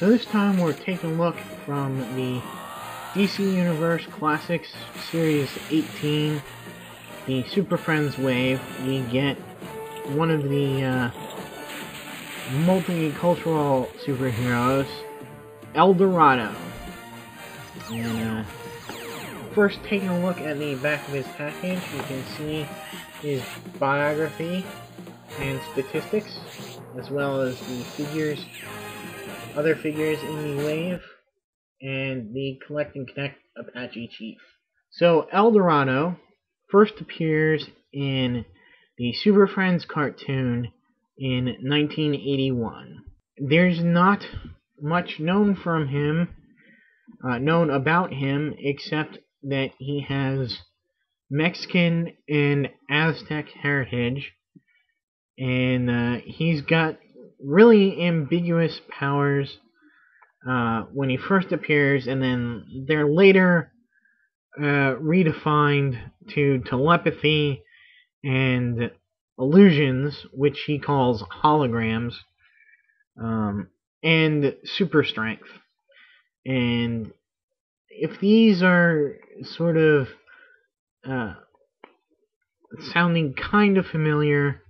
So this time we're taking a look from the DC Universe Classics Series 18, the Super Friends Wave. We get one of the multicultural superheroes, El Dorado. And first, taking a look at the back of his package, you can see his biography and statistics, as well as the figures, other figures in the wave, and the Collect and Connect Apache Chief. So El Dorado first appears in the Super Friends cartoon in 1981. There's not much known from him, known about him, except that he has Mexican and Aztec heritage, and he's got really ambiguous powers when he first appears, and then they're later redefined to telepathy and illusions, which he calls holograms, and super strength. And if these are sort of sounding kind of familiar,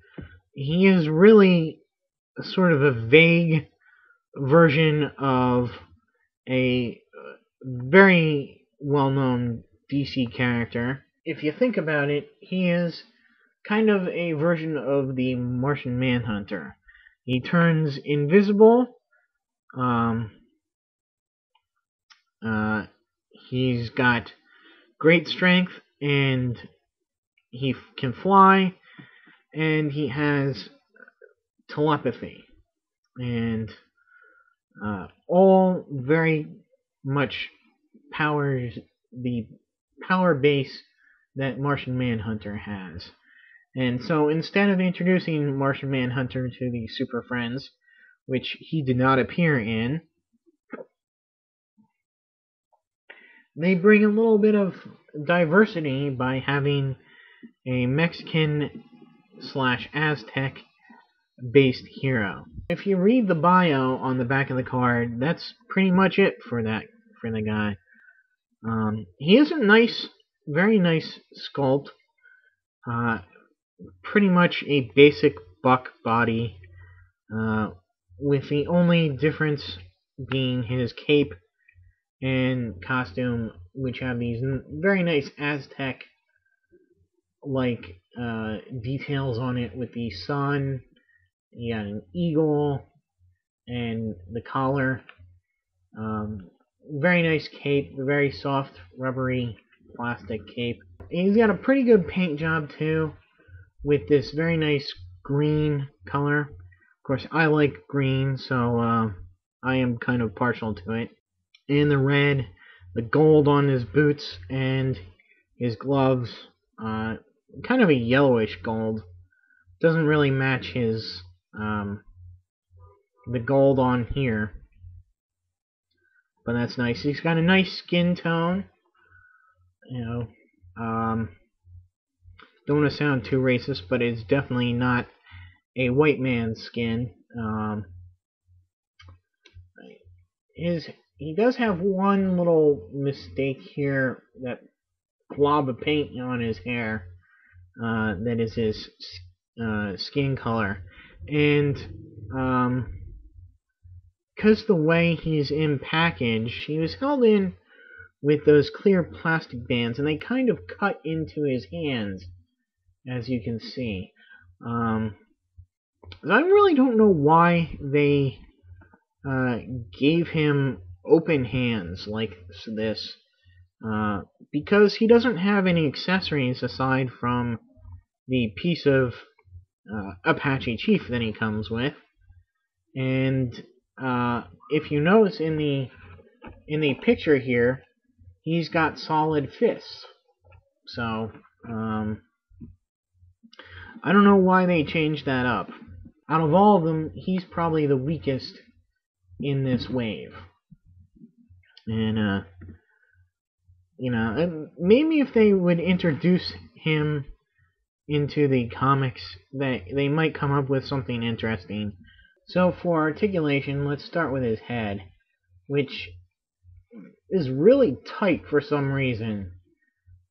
he is really sort of a vague version of a very well-known DC character. If you think about it, he is kind of a version of the Martian Manhunter. He turns invisible. He's got great strength, and he can fly, and he has telepathy, and all very much powers the power base that Martian Manhunter has. And so instead of introducing Martian Manhunter to the Super Friends, which he did not appear in, they bring a little bit of diversity by having a Mexican / Aztec based hero. If you read the bio on the back of the card, that's pretty much it for the guy. He is a nice, very nice sculpt. Pretty much a basic buck body, with the only difference being his cape and costume, which have these very nice Aztec-like details on it with the sun. You got an eagle and the collar. Very nice cape, very soft, rubbery plastic cape. He's got a pretty good paint job too, with this very nice green color. Of course, I like green, so I am kind of partial to it. And the red, the gold on his boots and his gloves, kind of a yellowish gold. Doesn't really match his the gold on here, but that's nice. He's got a nice skin tone. You know, don't want to sound too racist, but it's definitely not a white man's skin. He does have one little mistake here, that blob of paint on his hair, that is his skin color. And because the way he's in package, he was held in with those clear plastic bands, and they kind of cut into his hands, as you can see. I really don't know why they gave him open hands like this, because he doesn't have any accessories aside from the piece of Apache Chief that he comes with. And if you notice in the picture here, he's got solid fists. So I don't know why they changed that up. Out of all of them, he's probably the weakest in this wave. And you know, maybe if they would introduce him into the comics, they might come up with something interesting. So for articulation, let's start with his head. which is really tight for some reason.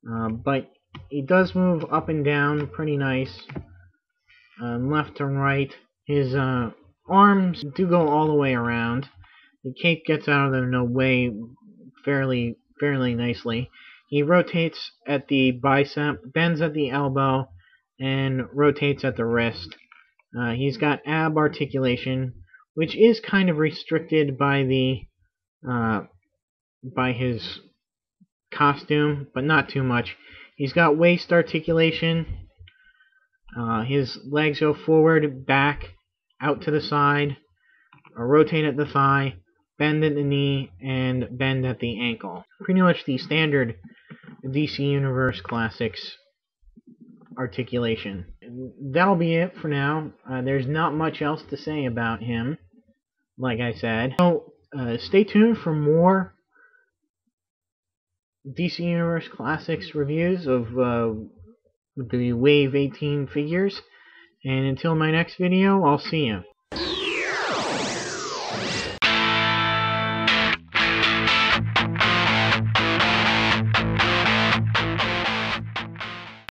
But he does move up and down pretty nice, left to right. His arms do go all the way around. The cape gets out of the way fairly nicely. He rotates at the bicep, bends at the elbow, and rotates at the wrist. He's got ab articulation, which is kind of restricted by his costume, but not too much. He's got waist articulation. His legs go forward, back, out to the side, rotate at the thigh, bend at the knee, and bend at the ankle. Pretty much the standard DC Universe Classics articulation. That'll be it for now. There's not much else to say about him, like I said. So stay tuned for more DC Universe Classics reviews of the Wave 18 figures. And until my next video, I'll see you.